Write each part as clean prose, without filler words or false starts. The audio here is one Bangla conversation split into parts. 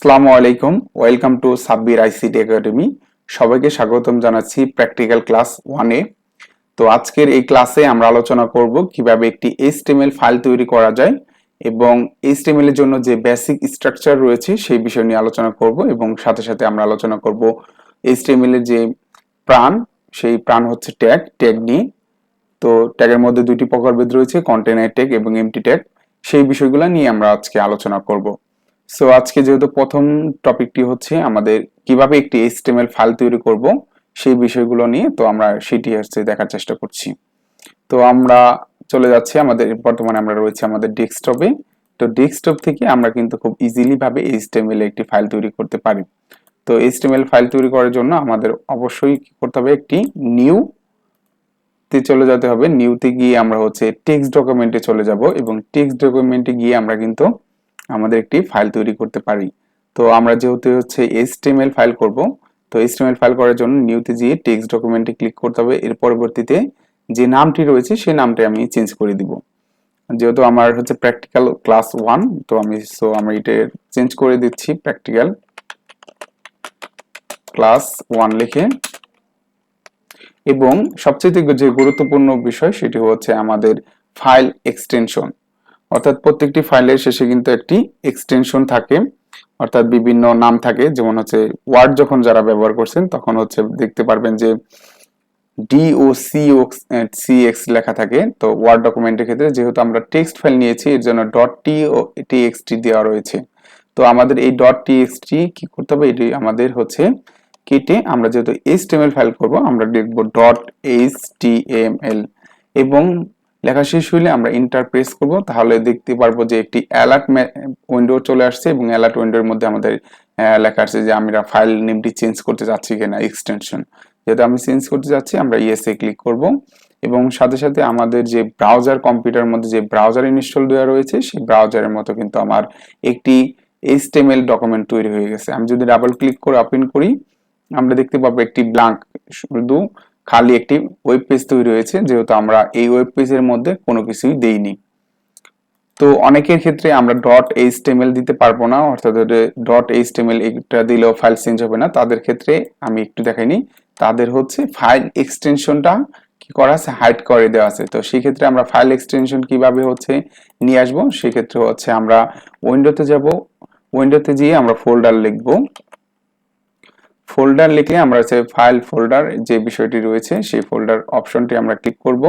আসসালামু আলাইকুম, welcome to Sabbir ICT academy. সবাইকে স্বাগতম জানাচ্ছি প্র্যাকটিক্যাল ক্লাস 1-এ। তো আজকের এই ক্লাসে আমরা আলোচনা করব কিভাবে একটি এইচটিএমএল ফাইল তৈরি করা যায় এবং এইচটিএমএল এর জন্য যে বেসিক স্ট্রাকচার রয়েছে সেই বিষয় নিয়ে আলোচনা করব এবং সাথে সাথে আমরা আলোচনা করব এইচটিএমএল এর যে প্রাণ, সেই প্রাণ হচ্ছে ট্যাগ নিয়ে। তো ট্যাগের মধ্যে দুইটি প্রকারভেদ রয়েছে, কন্টেনার ট্যাগ এবং এমটি ট্যাগ। সেই বিষয়গুলো নিয়ে আমরা আজকে আলোচনা করব। সো আজকে যেহেতু প্রথম টপিকটি হচ্ছে আমাদের কিভাবে একটি এইচটিএমএল ফাইল তৈরি করব সেই বিষয়গুলো নিয়ে, তো আমরা সেটি হচ্ছে দেখার চেষ্টা করছি। তো আমরা চলে যাচ্ছি আমাদের বর্তমানে আমরা রয়েছে আমাদের ডেস্কটপে। তো ডেস্কটপ থেকে আমরা কিন্তু খুব ইজিলি ভাবে এইচটিএমএল একটি ফাইল তৈরি করতে পারি। তো এইচটিএমএল ফাইল তৈরি করার জন্য আমাদের অবশ্যই কি করতে হবে, একটি নিউ তে চলে যেতে হবে। নিউতে গিয়ে আমরা হচ্ছে টেক্সট ডকুমেন্টে চলে যাব এবং টেক্সট ডকুমেন্টে গিয়ে আমরা কিন্তু আমাদের একটি ফাইল তৈরি করতে পারি। তো আমরা যেহেতু হচ্ছে এইচটিএমএল ফাইল করব, তো এইচটিএমএল ফাইল করার জন্য নিউতে গিয়ে টেক্সট ডকুমেন্টে ক্লিক করতে হবে। এর পরবর্তীতে যে নামটি রয়েছে সেই নামটি আমি চেঞ্জ করে দিব। যেহেতু আমার হচ্ছে প্র্যাকটিক্যাল ক্লাস 1, তো আমি এটা চেঞ্জ করে দিচ্ছি প্র্যাকটিক্যাল ক্লাস 1 লিখে। এবং সবচেয়ে যে গুরুত্বপূর্ণ বিষয় সেটি হচ্ছে আমাদের ফাইল এক্সটেনশন। অর্থাৎ প্রত্যেকটি ফাইলের শেষে কিন্তু একটি এক্সটেনশন থাকে, অর্থাৎ বিভিন্ন নাম থাকে। যেমন হচ্ছে ওয়ার্ড যখন যারা ব্যবহার করছেন তখন হচ্ছে দেখতে পারবেন যে DOCX লেখা থাকে। তো ওয়ার্ড ডকুমেন্টের ক্ষেত্রে যেহেতু আমরা টেক্সট ফাইল নিয়েছি এর জন্য .txt দেওয়া রয়েছে। তো আমাদের এই .txt কি করতে হবে, এটি আমাদের হচ্ছে কেটে আমরা যেহেতু HTML ফাইল করব আমরা লিখব .html এবং লেখা শেষ হলে আমরা এন্টার প্রেস করব। তাহলে দেখতে পারবো যে একটি অ্যালার্ট উইন্ডো চলে আসছে এবং অ্যালার্ট উইন্ডোর মধ্যে আমাদের লেখা আসছে যে আমরা ফাইল নেমটি চেঞ্জ করতে যাচ্ছি কিনা এক্সটেনশন। যেহেতু আমি চেঞ্জ করতে যাচ্ছি আমরা ইয়েসে ক্লিক করব এবং সাথে সাথে আমাদের যে ব্রাউজার, কম্পিউটারের মধ্যে যে ব্রাউজার ইনস্টল দেওয়া রয়েছে সেই ব্রাউজারের মতো কিন্তু আমার একটি HTML ডকুমেন্ট তৈরি হয়ে গেছে। আমি যদি ডাবল ক্লিক করে ওপেন করি আমরা দেখতে পাবো একটি ব্ল্যাঙ্ক, শুধু খালি একটি ওয়েব পেজ তৈরি হয়েছে, যেহেতু আমরা এই ওয়েব পেজের মধ্যে কোনো কিছুই দেইনি। তো অনেকের ক্ষেত্রে আমরা .html দিতে পারবো না, অর্থাৎ .html এটা দিলেও ফাইল চেঞ্জ হবে না। তাদের ক্ষেত্রে আমি একটু দেখাইনি, তাদের হচ্ছে ফাইল এক্সটেনশনটা কি করা আছে, হাইড করে দেওয়া আছে। তো সেই ক্ষেত্রে আমরা ফাইল এক্সটেনশন কিভাবে হচ্ছে নিয়ে আসবো, সেক্ষেত্রে হচ্ছে আমরা উইন্ডোতে যাব, উইন্ডোতে গিয়ে আমরা ফোল্ডার লিখবো। ফোল্ডার লিখলে আমরা হচ্ছে ফাইল ফোল্ডার যে বিষয়টি রয়েছে সেই ফোল্ডার অপশনটি আমরা ক্লিক করব।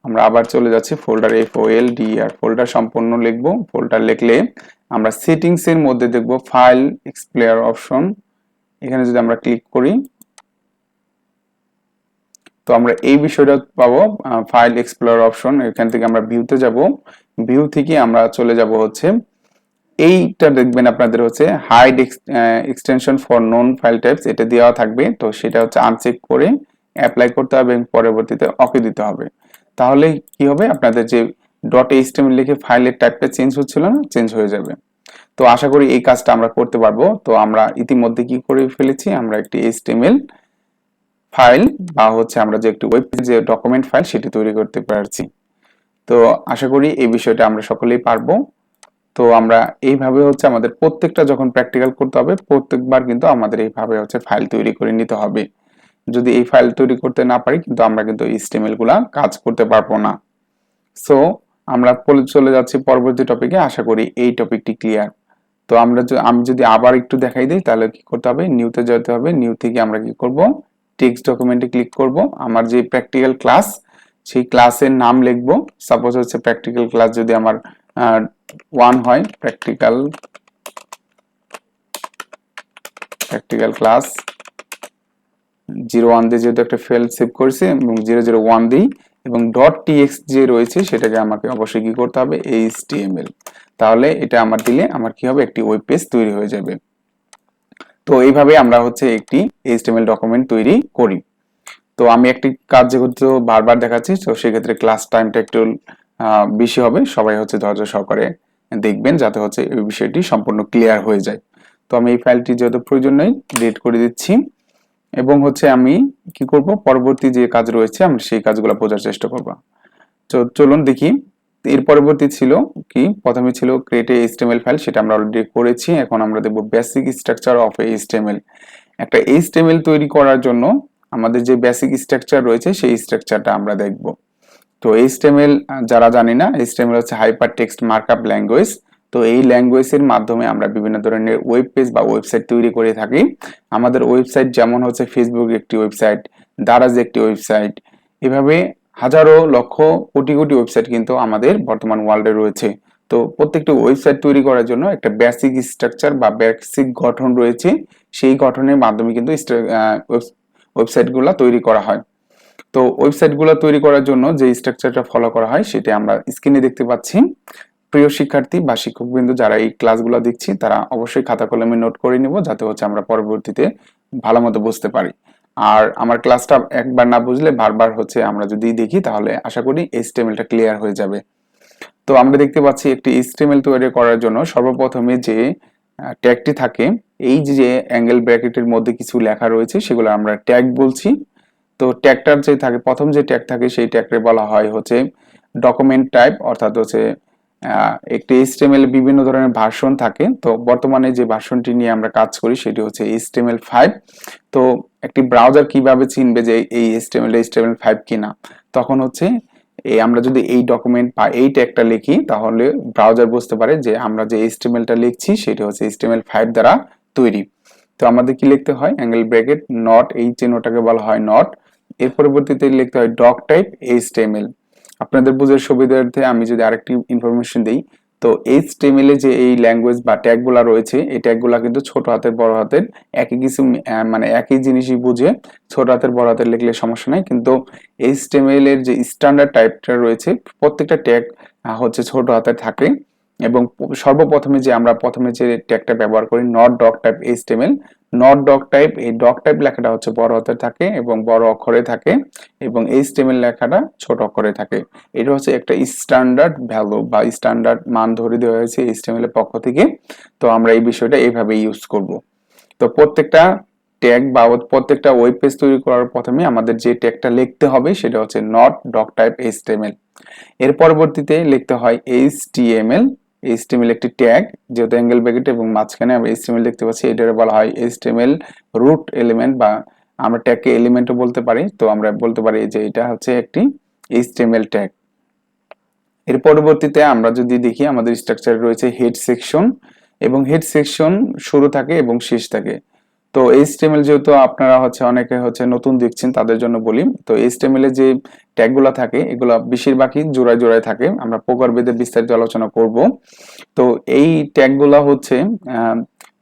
আমরা আবার চলে যাচ্ছি ফোল্ডার, FOLDR ফোল্ডার সম্পূর্ণ লিখব। ফোল্ডার লিখলে আমরা সেটিংস এর মধ্যে দেখব ফাইল এক্সপ্লোরার অপশন। এখানে যদি আমরা ক্লিক করি তো আমরা এই বিষয়টা পাবো, ফাইল এক্সপ্লোরার অপশন। এখান থেকে আমরা ভিউতে যাব, ভিউ থেকে আমরা চলে যাব হচ্ছে এইটা দেখবেন আপনাদের হচ্ছে hide extension for known file types, এটা দেওয়া থাকবে। তো সেটা হচ্ছে আনচেক করে অ্যাপ্লাই করতে হবে এবং পরবর্তীতে ওকে দিতে হবে। তাহলে কি হবে, আপনাদের যে .html লিখে ফাইলের টাইপটা চেঞ্জ হচ্ছিল না, চেঞ্জ হয়ে যাবে। তো আশা করি এই কাজটা আমরা করতে পারবো। তো আমরা ইতিমধ্যে কি করে ফেলেছি, আমরা একটি HTML ফাইল বা হচ্ছে আমরা যে একটি ওয়েব পেজে ডকুমেন্ট ফাইল সেটি তৈরি করতে পারছি। তো আশা করি এই বিষয়টা আমরা সকলেই পারবো। তো আমরা এইভাবে হচ্ছে আমাদের প্রত্যেকটা যখন প্র্যাকটিক্যাল করতে হবে প্রত্যেকবার কিন্তু আমাদের এইভাবে হচ্ছে ফাইল তৈরি করে নিতে হবে। যদি এই ফাইল তৈরি করতে না পারি কিন্তু আমরা কিন্তু HTML গুলা কাজ করতে পারবো না। সো আমরা চলে যাচ্ছি পরবর্তী টপিকে। আশা করি এই টপিকটি ক্লিয়ার। তো আমি যদি আবার একটু দেখাই দিই তাহলে কি করতে হবে, নিউতে যেতে হবে। নিউ থেকে আমরা কি করব, টেক্সট ডকুমেন্টে ক্লিক করব। আমার যে প্র্যাকটিক্যাল ক্লাস সেই ক্লাসের নাম লিখবো। সাপোজ হচ্ছে প্র্যাকটিক্যাল ক্লাস যদি আমার 1 হয়, প্র্যাকটিক্যাল ক্লাস 01 দিয়ে যেহেতু একটা ফাইল সেভ করেছি এবং 001 দিই এবং .txt যে রয়েছে সেটাকে আমাকে অবশ্যই কি করতে হবে, HTML। তাহলে এটা আমার দিলে আমার কি হবে, একটি ওয়েব পেজ তৈরি হয়ে যাবে। তো এইভাবে আমরা হচ্ছে একটি HTML ডকুমেন্ট তৈরি করি। তো আমি একটি কাজ যেহেতু বারবার দেখাচ্ছি, তো সেক্ষেত্রে ক্লাস টাইমটা একটু বেশি হবে। সবাই হচ্ছে ধৈর্য সহকারে দেখবেন যাতে হচ্ছে এই বিষয়টি সম্পূর্ণ ক্লিয়ার হয়ে যায়। তো আমি এই ফাইলটি যেহেতু প্রয়োজন নেই ডিলিট করে দিচ্ছি এবং হচ্ছে আমি কি করব, পরবর্তী যে কাজ রয়েছে আমরা সেই কাজগুলো বোঝার চেষ্টা করব। তো চলুন দেখি। এর পরবর্তী ছিল কি, প্রথমে ছিল ক্রিয়েট এ এইচটিএমএল ফাইল, সেটা আমরা অলরেডি করেছি। এখন আমরা দেখব বেসিক স্ট্রাকচার অফ এইচটিএমএল। একটা এইচটিএমএল তৈরি করার জন্য আমাদের যে বেসিক স্ট্রাকচার রয়েছে সেই স্ট্রাকচারটা আমরা দেখব। তো এইচটিএমএল যারা জানি না, এইচটিএমএল হচ্ছে হাইপার টেক্সট মার্কআপ ল্যাঙ্গুয়েজ। তো এই ল্যাঙ্গুয়েজের মাধ্যমে আমরা বিভিন্ন ধরনের ওয়েব পেজ বা ওয়েবসাইট তৈরি করে থাকি। আমাদের ওয়েবসাইট যেমন হচ্ছে ফেসবুক একটি ওয়েবসাইট, দারাজ একটি ওয়েবসাইট, এভাবে হাজারো লক্ষ কোটি কোটি ওয়েবসাইট কিন্তু আমাদের বর্তমান ওয়ার্ল্ডে রয়েছে। তো প্রত্যেকটি ওয়েবসাইট তৈরি করার জন্য একটা বেসিক স্ট্রাকচার বা বেসিক গঠন রয়েছে, সেই গঠনের মাধ্যমে কিন্তু ওয়েবসাইটগুলো তৈরি করা হয়। তো ওয়েবসাইটগুলো তৈরি করার জন্য যে স্ট্রাকচারটা ফলো করা হয় সেটা আমরা স্ক্রিনে দেখতে পাচ্ছি। প্রিয় শিক্ষার্থী বা শিক্ষকবৃন্দ যারা এই ক্লাসগুলো দেখছি তারা অবশ্যই খাতা কলমে নোট করে নিব, যাতে হচ্ছে আমরা পরবর্তীতে ভালো মতো বুঝতে পারি। আর আমার ক্লাসটা একবার না বুঝলে বারবার হচ্ছে আমরা যদি দেখি তাহলে আশা করি এইচটিএমএলটা ক্লিয়ার হয়ে যাবে। তো আমরা দেখতে পাচ্ছি একটি এইচটিএমএল তৈরি করার জন্য সর্বপ্রথমে যে ট্যাগটি থাকে, এই যে অ্যাঙ্গেল ব্র্যাকেটের মধ্যে কিছু লেখা রয়েছে সেগুলো আমরা ট্যাগ বলছি। তো ট্যাগটার যে থাকে, প্রথম যে ট্যাগ থাকে সেই ট্যাগকে বলা হয় হচ্ছে ডকুমেন্ট টাইপ, অর্থাৎ হচ্ছে একটি এইচটিএমএল বিভিন্ন ধরনের ভার্সন থাকে। তো বর্তমানে যে ভার্সনটি নিয়ে আমরা কাজ করি সেটি হচ্ছে HTML5। তো একটি ব্রাউজার কিভাবে চিনবে যে এই HTML5 কিনা, তখন হচ্ছে আমরা যদি এই ডকুমেন্ট বা এই ট্যাগটা লিখি তাহলে ব্রাউজার বুঝতে পারে যে আমরা যে HTMLটা লিখছি সেটি হচ্ছে HTML5 দ্বারা তৈরি। তো আমাদের কি লিখতে হয়, অ্যাঙ্গেল ব্র্যাকেট নট, এই চিহ্নটাকে বলা হয় নট। এর পরবর্তীতে লিখতে হয় ডক টাইপ HTML। আপনাদের বুঝার সুবিধার্থে আমি যদি আরেকটি ইনফরমেশন দিই, তো HTML এ যে এই ল্যাঙ্গুয়েজ বা ট্যাগগুলা রয়েছে এই ট্যাগগুলা কিন্তু ছোট হাতের বড় হাতের একই কিছু, মানে একই জিনিসই বুঝে, ছোট হাতের বড় হাতের লিখলে সমস্যা নাই। কিন্তু HTML এর যে স্ট্যান্ডার্ড টাইপটা রয়েছে প্রত্যেকটা ট্যাগ হচ্ছে ছোট হাতের থাকে। এবং সর্বপ্রথমে যে আমরা প্রথমে যে ট্যাগটা ব্যবহার করি not doc type HTML, not doc type, এই ডক টাইপ লেখাটা হচ্ছে বড় হাতের থাকে এবং বড় অক্ষরে থাকে, এবং HTML লেখাটা ছোট অক্ষরে থাকে। এটা হচ্ছে একটা স্ট্যান্ডার্ড ভ্যালু বা স্ট্যান্ডার্ড মান ধরে দেওয়া হয়েছে HTML এর পক্ষ থেকে। তো আমরা এই বিষয়টা এইভাবে ইউজ করব। তো প্রত্যেকটা ট্যাগ বা প্রত্যেকটা ওয়েব পেজ তৈরি করার প্রথমে আমাদের যে ট্যাগটা লিখতে হবে সেটা হচ্ছে নট ডক টাইপ HTML। এর পরবর্তীতে লিখতে হয় HTML। HTML একটি ট্যাগ, যেহেতু অ্যাঙ্গেল ব্র্যাকেট এবং মাঝখানে আমরা HTML দেখতে পাচ্ছি, এটাকে বলা হয় HTML রুট এলিমেন্ট, বা আমরা ট্যাগকে এলিমেন্টও বলতে পারি। তো আমরা বলতে পারি যে এটা হচ্ছে একটি HTML ট্যাগ। এর পরবর্তীতে আমরা যদি দেখি আমাদের স্ট্রাকচার রয়েছে হেড সেকশন, এবং হেড সেকশন শুরু থাকে এবং শেষ থাকে। তো HTML যেহেতু আপনারা হচ্ছে অনেকে হচ্ছে নতুন দেখছেন তাদের জন্য বলি, তো HTML এ যে ট্যাগগুলো থাকে এগুলো বেশিরভাগই জোড়ায় জোড়ায় থাকে, আমরা প্রকারভেদে বিস্তারিত আলোচনা করব। তো এই ট্যাগগুলো হচ্ছে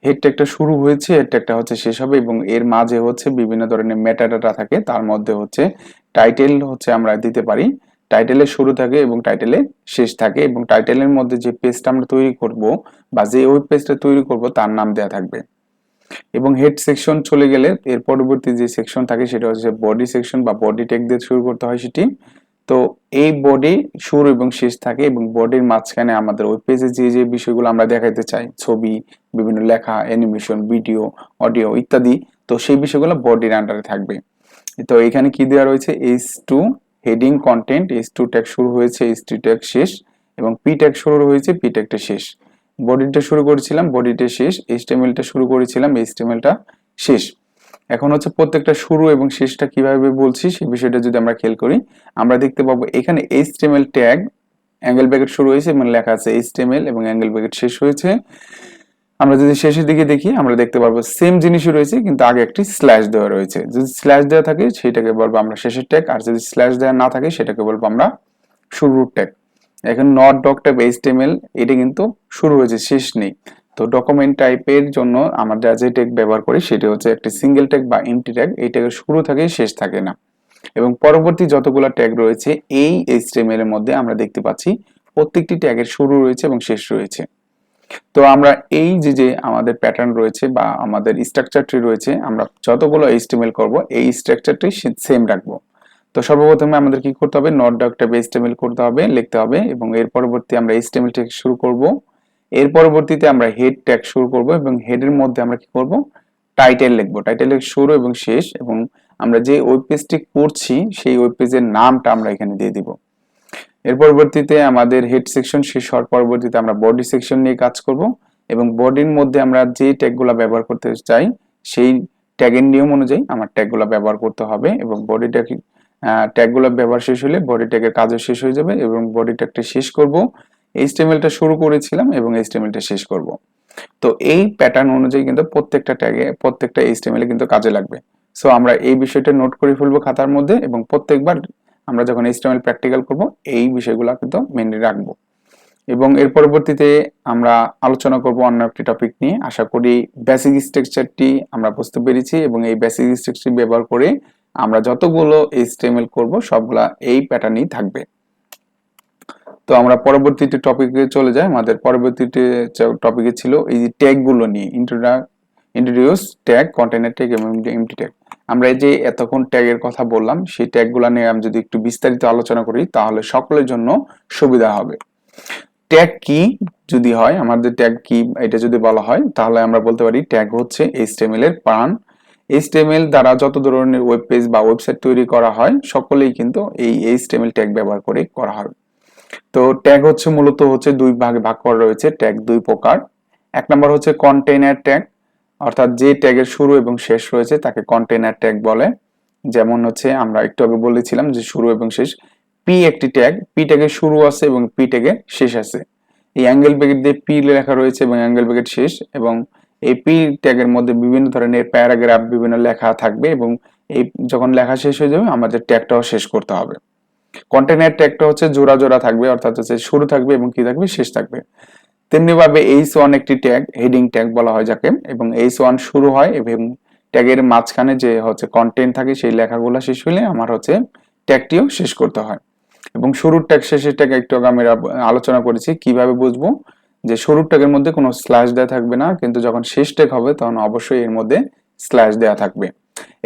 হেড ট্যাগটা শুরু হয়েছে, হেড ট্যাগটা হচ্ছে শেষ হবে, এবং এর মাঝে হচ্ছে বিভিন্ন ধরনের মেটাডাটা থাকে, তার মধ্যে হচ্ছে টাইটেল হচ্ছে আমরা দিতে পারি, টাইটেলের শুরু থাকে এবং টাইটেলের শেষ থাকে, এবং টাইটেলের মধ্যে যে পেজটা আমরা তৈরি করব বা যে ওয়েব পেজটা তৈরি করব তার নাম দেওয়া থাকবে। এবং হেড সেকশন চলে গেলে এর পরবর্তী যে সেকশন থাকে সেটা হচ্ছে বডি সেকশন বা বডি ট্যাগ দিয়ে শুরু করতে হয় সেটি। তো এই বডি শুরু এবং শেষ থাকে, এবং বডির মাঝখানে আমাদের ওয়েব পেজে যে যে বিষয়গুলো আমরা দেখাতে চাই, ছবি, বিভিন্ন লেখা, অ্যানিমেশন, ভিডিও, অডিও ইত্যাদি, তো সেই বিষয়গুলো বডির আন্ডারে থাকবে। তো এখানে কি দেওয়া রয়েছে, H2 heading content, H2 tag শুরু হয়েছে, H2 ট্যাগ শেষ, এবং P ট্যাগ শুরু হয়েছে, P ট্যাগটা শেষ। বডিটা শুরু করেছিলাম, বডিটা শেষ, HTML-টা শুরু করেছিলাম, HTML-টা শেষ। এখন হচ্ছে প্রত্যেকটা শুরু এবং শেষটা কিভাবে বলছি সেই বিষয়টা যদি আমরা খেয়াল করি, আমরা দেখতে পাবো এখানে HTML ট্যাগ অ্যাঙ্গেল ব্র্যাকেট শুরু হয়েছে এবং লেখা আছে HTML, এবং অ্যাঙ্গেল ব্র্যাকেট শেষ হয়েছে। আমরা যদি শেষের দিকে দেখি আমরা দেখতে পারবো সেম জিনিসই রয়েছে, কিন্তু আগে একটি স্ল্যাশ দেওয়া রয়েছে। যদি স্ল্যাশ দেওয়া থাকে সেটাকে বলবো আমরা শেষের ট্যাগ, আর যদি স্ল্যাশ দেওয়া না থাকে সেটাকে বলবো আমরা শুরুর ট্যাগ। এখন নট ডক টাইপ HTML, এটা কিন্তু শুরু হয়েছে, শেষ নেই। তো ডকুমেন্ট টাইপের জন্য আমরা যে ট্যাগ ব্যবহার করি সেটা হচ্ছে একটি সিঙ্গেল ট্যাগ বা এমটি ট্যাগ, এই ট্যাগের শুরু থাকে শেষ থাকে না। এবং পরবর্তী যতগুলো ট্যাগ রয়েছে এই HTML এর মধ্যে আমরা দেখতে পাচ্ছি প্রত্যেকটি ট্যাগের শুরু রয়েছে এবং শেষ রয়েছে। তো আমরা এই যে আমাদের প্যাটার্ন রয়েছে বা আমাদের স্ট্রাকচারটি রয়েছে, আমরা যতগুলো HTML করব এই স্ট্রাকচারটি সেম রাখবো। তো সর্বপ্রথমে আমাদের কি করতে হবে, নট ডক টাইপ HTML করতে হবে, লিখতে হবে, এবং এর পরবর্তী আমরা HTML ট্যাগ শুরু করব। এর পরবর্তীতে আমরা হেড ট্যাগ শুরু করব, এবং হেডের মধ্যে আমরা কি করব, টাইটেল লিখব, টাইটেলের শুরু এবং শেষ, এবং আমরা যে ওয়েব পেজটি করছি সেই ওয়েব পেজের নামটা আমরা এখানে দিয়ে দিব। এর পরবর্তীতে আমাদের হেড সেকশন শেষ হওয়ার পরবর্তীতে আমরা বডি সেকশন নিয়ে কাজ করব এবং বডির মধ্যে আমরা যে ট্যাগগুলো ব্যবহার করতে চাই সেই ট্যাগের নিয়ম অনুযায়ী আমার ট্যাগগুলো ব্যবহার করতে হবে এবং বডি ট্যাগগুলো ব্যবহার শেষ হলে বডি ট্যাগের কাজও শেষ হয়ে যাবে এবং বডি ট্যাগটা শেষ করব, এইচটিএমএলটা শুরু করেছিলাম এবং এইচটিএমএলটা শেষ করব। তো এই প্যাটার্ন অনুযায়ী কিন্তু প্রত্যেকটা ট্যাগে প্রত্যেকটা এইচটিএমএল কিন্তু কাজে লাগবে। সো আমরা এই বিষয়টা নোট করে ফেলবো খাতার মধ্যে এবং প্রত্যেকবার আমরা যখন এইচটিএমএল প্র্যাকটিক্যাল করব এই বিষয়গুলো কিন্তু মেনে রাখবো। এবং এর পরবর্তীতে আমরা আলোচনা করব অন্য একটি টপিক নিয়ে। আশা করি বেসিক স্ট্রাকচারটি আমরা বুঝতে পেরেছি এবং এই বেসিক স্ট্রাকচার ব্যবহার করে আমরা যতগুলো এইচটিএমএল করব সবগুলা এই প্যাটার্নই থাকবে। তো আমরা পরবর্তীতে টপিকে চলে যাই। আমাদের পরবর্তীতে টপিকে ছিল এই যে ট্যাগগুলো নিয়ে, ইন্ট্রোডিউস ট্যাগ, কন্টেইনার ট্যাগ এবং এমটি ট্যাগ। আমরা এই যে এতক্ষণ ট্যাগের কথা বললাম সেই ট্যাগগুলো নিয়ে আমি যদি একটু বিস্তারিত আলোচনা করি তাহলে সকলের জন্য সুবিধা হবে। ট্যাগ কি যদি হয়, আমাদের ট্যাগ কি এটা যদি বলা হয় তাহলে আমরা বলতে পারি ট্যাগ হচ্ছে এইচটিএমএল এর প্রাণ। এইচটিএমএল দ্বারা যত ধরনের ওয়েব পেজ বা ওয়েবসাইট তৈরি করা হয় সকলেই কিন্তু এই এইচটিএমএল ট্যাগ ব্যবহার করে করা হয়। তো ট্যাগ হচ্ছে মূলত দুই ভাগে ভাগ করা রয়েছে। ট্যাগ দুই প্রকার। এক নম্বর হচ্ছে কন্টেইনার ট্যাগ, অর্থাৎ যে ট্যাগের শুরু এবং শেষ রয়েছে তাকে কন্টেইনার ট্যাগ বলে। যেমন আমরা একটু আগে বলেছিলাম যে শুরু এবং শেষ। পি একটি ট্যাগ, পি ট্যাগের শুরু আছে এবং পি ট্যাগের শেষ আছে। এই অ্যাঙ্গেল ব্র্যাকেট দিয়ে পি লেখা রয়েছে এবং অ্যাঙ্গেল ব্র্যাকেট শেষ, এবং এই পি ট্যাগের মধ্যে বিভিন্ন ধরনের প্যারাগ্রাফ বিভিন্ন লেখা থাকবে এবং এই যখন লেখা শেষ হয়ে যাবে আমাদের ট্যাগটাও শেষ করতে হবে। কন্টেইনার ট্যাগটা জোড়া জোড়া থাকবে, অর্থাৎ শুরু থাকবে এবং কি থাকবে, শেষ থাকবে। তেমনি ভাবে H1 একটি ট্যাগ, হেডিং ট্যাগ বলা হয় যাকে, এবং H1 শুরু হয় এবং ট্যাগের মাঝখানে যে কন্টেন্ট থাকে সেই লেখাগুলো শেষ হলে আমার ট্যাগটিও শেষ করতে হয়। এবং শুরুর ট্যাগ শেষের ট্যাগ একটু আগে আমরা আলোচনা করেছি কিভাবে বুঝবো যে শুরুর ট্যাগের মধ্যে কোনো স্ল্যাশ দেওয়া থাকবে না, কিন্তু যখন শেষ ট্যাগ হবে তখন অবশ্যই এর মধ্যে স্ল্যাশ দেওয়া থাকবে।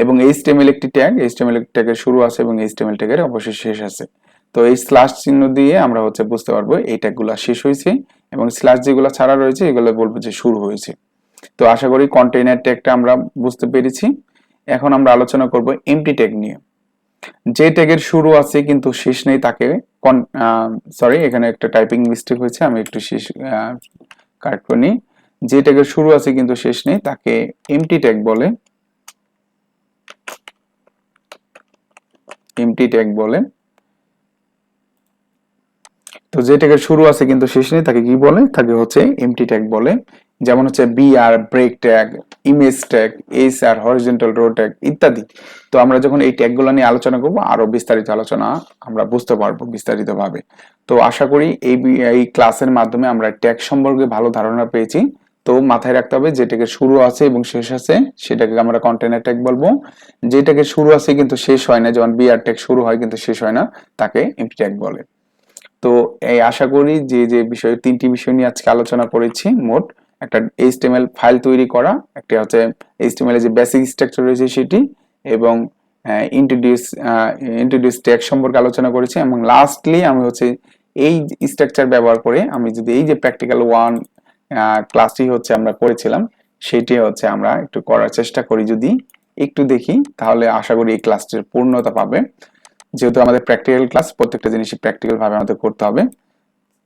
এবং HTML একটি ট্যাগ, HTML ট্যাগের শুরু আছে এবং HTML ট্যাগের অবশ্যই শেষ আছে। তো এই স্ল্যাশ চিহ্ন দিয়ে আমরা বুঝতে পারবো এই ট্যাগগুলো শেষ হয়েছে এবং স্ল্যাশ যেগুলো ছাড়া রয়েছে এগুলো বলবো যে শুরু হয়েছে। তো আশা করি কন্টেইনার ট্যাগটা আমরা বুঝতে পেরেছি। এখন আমরা আলোচনা করব এমটি ট্যাগ নিয়ে। যে ট্যাগের শুরু আছে কিন্তু শেষ নেই তাকে সরি, এখানে একটা টাইপিং মিস্টেক হয়েছে, আমি একটু শেষ কারেক্ট করে নিই। যে ট্যাগের শুরু আছে কিন্তু শেষ নেই তাকে এমটি ট্যাগ বলে। এমটি ট্যাগ বলে। তো যে ট্যাগের শুরু আছে কিন্তু শেষ নেই তাকে কি বলে, তাকে এমটি ট্যাগ বলে। যেমন BR, break tag, image tag, SR, horizontal row tag ইত্যাদি। তো আমরা যখন এই ট্যাগগুলো নিয়ে আলোচনা করব আরো বিস্তারিত আলোচনা আমরা বুঝতে পারবো বিস্তারিতভাবে। তো আশা করি এই ক্লাসের মাধ্যমে আমরা ট্যাগ সম্পর্কে ভালো ধারণা পেয়েছি। তো মাথায় রাখতে হবে যে ট্যাগের শুরু আছে এবং শেষ আছে সেটাকে আমরা কন্টেইনার ট্যাগ বলবো। যে ট্যাগের শুরু আছে কিন্তু শেষ হয় না, যেমন বিআর ট্যাগ শুরু হয় কিন্তু শেষ হয় না, তাকে এমটি ট্যাগ বলে। তো এই আশা করি যে বিষয় তিনটি বিষয় নিয়ে আজকে আলোচনা করেছি, মোট একটা এইচটিএমএল ফাইল তৈরি করা, একটা এইচটিএমএল এর যে বেসিক স্ট্রাকচার রয়েছে সেটি, এবং ইন্ট্রোডিউস ট্যাগ সম্পর্কে আলোচনা করেছি, এবং লাস্টলি আমি এই স্ট্রাকচার ব্যবহার করে আমি যদি এই যে প্র্যাকটিক্যাল 1 ক্লাসটি আমরা করেছিলাম সেটি আমরা একটু করার চেষ্টা করি, যদি একটু দেখি তাহলে আশা করি এই ক্লাসটির পূর্ণতা পাবে। যেহেতু আমাদের প্র্যাকটিক্যাল ক্লাস, প্রত্যেকটা জিনিসই প্র্যাকটিক্যাল ভাবে আমাদের করতে হবে।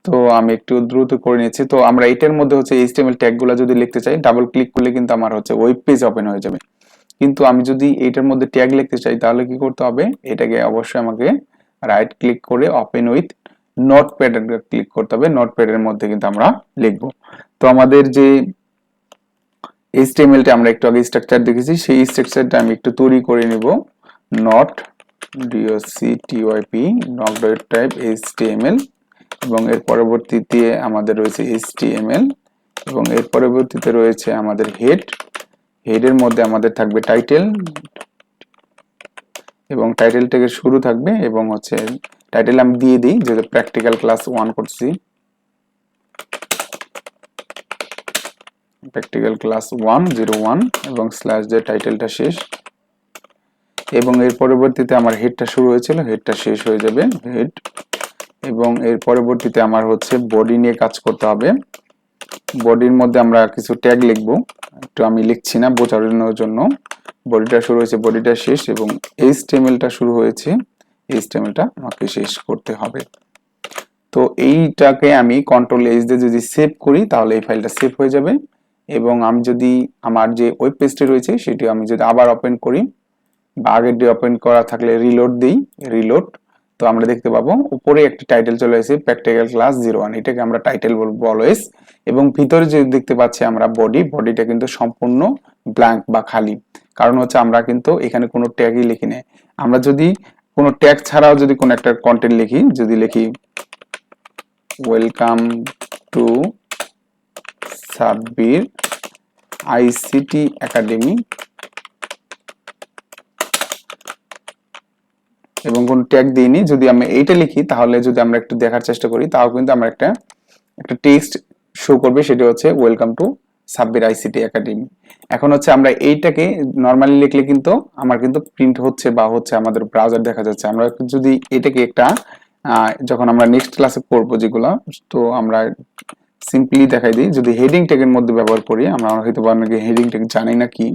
তো আমি একটু দ্রুত করে নিয়েছি। তো আমরা এটার মধ্যে এইচটিএমএল ট্যাগগুলো যদি লিখতে চাই ডাবল ক্লিক করলে কিন্তু আমার ওয়েব পেজ ওপেন হয়ে যাবে। কিন্তু আমি যদি এটার মধ্যে ট্যাগ লিখতে চাই তাহলে কি করতে হবে, এটাকে অবশ্যই আমাকে রাইট ক্লিক করে ওপেন উইথ নোটপ্যাড ক্লিক করতে হবে। নোটপ্যাডের মধ্যে কিন্তু আমরা লিখব। তো আমাদের যে এইচটিএমএলটা আমরা একটু আগে স্ট্রাকচার দেখেছি সেই স্ট্রাকচারটা আমি একটু তৈরি করে নিব। নট doctyp knock.type html, এবং এর পরবর্তীতে আমাদের রয়েছে html, এবং এর পরবর্তীতে রয়েছে আমাদের হেডের মধ্যে আমাদের থাকবে টাইটেল, এবং টাইটেল থেকে শুরু থাকবে, এবং টাইটেল আমি দিয়ে দিই যেহেতু প্র্যাকটিক্যাল ক্লাস 1 করছি, প্র্যাকটিক্যাল ক্লাস 101, এবং স্ল্যাশ দিয়ে টাইটেলটা শেষ, এবং এর পরবর্তীতে আমার হেডটা শুরু হয়েছিল হেডটা শেষ হয়ে যাবে হেড, এবং এর পরবর্তীতে আমার বডি নিয়ে কাজ করতে হবে। বডির মধ্যে আমরা কিছু ট্যাগ লিখব, একটু আমি লিখছি না বোঝানোর জন্য। বডিটা শুরু হয়েছে বডিটা শেষ, এবং এইচটিএমএলটা শুরু হয়েছে এইচটিএমএলটা আমাকে শেষ করতে হবে। তো এইটাকে আমি কন্ট্রোল এইচ দিয়ে যদি সেভ করি তাহলে এই ফাইলটা সেভ হয়ে যাবে। এবং আমি যদি আমার যে ওয়েব পেজটি রয়েছে সেটি আমি যদি আবার ওপেন করি বা আগের দিয়ে ওপেন করা থাকলে রিলোড দিই, রিলোড, তো আমরা দেখতে পাবো উপরে একটি টাইটেল চলে এসেছে প্র্যাকটিক্যাল ক্লাস 01, এটাকে আমরা টাইটেল বলবো অলওয়েজ। এবং ভিতরে যে দেখতে পাচ্ছি আমরা বডিটা কিন্তু সম্পূর্ণ ব্ল্যাঙ্ক বা খালি, কারণ হচ্ছে আমরা কিন্তু এখানে কোনো ট্যাগই লিখি না। আমরা যদি কোনো ট্যাগ ছাড়াও যদি কোনো একটা কন্টেন্ট লিখি, যদি লিখি welcome to Sabbir ICT academy এবং কোন ট্যাগ দিইনি, যদি আমি এইটা লিখি তাহলে যদি আমরা একটু দেখার চেষ্টা করি তাও কিন্তু আমরা একটা টেক্সট শো করবে, সেটা হচ্ছে welcome to Sabbir ICT academy. এখন হচ্ছে আমরা এইটাকে নরমালি লিখলে কিন্তু আমার কিন্তু প্রিন্ট হচ্ছে বা হচ্ছে আমাদের ব্রাউজার দেখা যাচ্ছে। আমরা যদি এটাকে একটা যখন আমরা নেক্সট ক্লাসে পড়বো যেগুলো, তো আমরা সিম্পলি দেখাই দিই, যদি হেডিং ট্যাগের মধ্যে ব্যবহার করি, আমরা হয়তো অনেকে হেডিং ট্যাগ জানি না কি,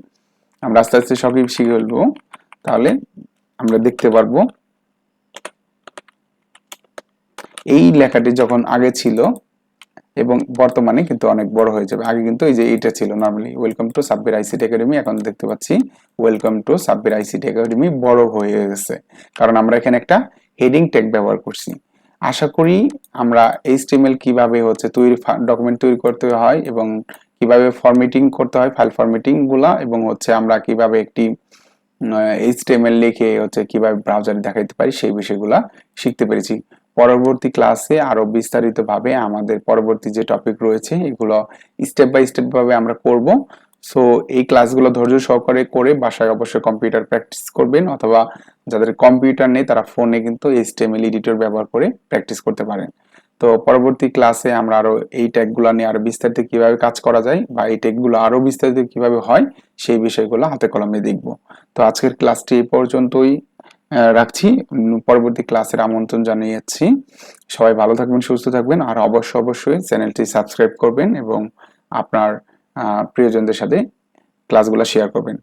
আমরা আস্তে আস্তে সবই শিখে ফেলবো, তাহলে আমরা দেখতে পারবো এই লেখাটি যখন আগে ছিল এবং বর্তমানে কিন্তু অনেক বড় হয়ে যাবে। আগে কিন্তু এই যে এটা ছিল normally welcome to Sabbir ICT academy, এখন দেখতে পাচ্ছি welcome to Sabbir ICT academy বড় হয়ে গেছে, কারণ আমরা এখানে একটা হেডিং ট্যাগ ব্যবহার করছি। আশা করি আমরা এইচটিএমএল কিভাবে হচ্ছে ডকুমেন্ট তৈরি করতে হয় এবং কিভাবে ফরম্যাটিং করতে হয়, ফাইল ফরম্যাটিং গুলা, এবং হচ্ছে আমরা কিভাবে একটি এইচটিএমএল লিখে হচ্ছে কিভাবে ব্রাউজারে দেখাইতে পারি সেই বিষয়গুলা শিখতে পেরেছি। পরবর্তী ক্লাসে আরো বিস্তারিতভাবে আমাদের পরবর্তী যে টপিক রয়েছে এগুলো স্টেপ বাই স্টেপ ভাবে আমরা করব। সো এই ক্লাসগুলো ধৈর্য সহকারে করে বাসায় অবশ্যই কম্পিউটার প্র্যাকটিস করবেন, অথবা যাদের কম্পিউটার নেই তারা ফোনে কিন্তু এইচটিএমএল এডিটর ব্যবহার করে প্র্যাকটিস করতে পারেন। তো পরবর্তী ক্লাসে আমরা আরো এই ট্যাগগুলো নিয়ে আরো বিস্তারিত কিভাবে কাজ করা যায় বা এই ট্যাগগুলো আরো বিস্তারিত কিভাবে হয় সেই বিষয়গুলো হাতে কলমে দেখব। তো আজকের ক্লাসটি এই পর্যন্তই রাখছি, পরবর্তী ক্লাসের আমন্ত্রণ জানিয়েছি। সবাই ভালো থাকবেন, সুস্থ থাকবেন, আর অবশ্যই চ্যানেলটি সাবস্ক্রাইব করবেন এবং আপনার প্রিয়জনদের সাথে ক্লাসগুলো শেয়ার করবেন।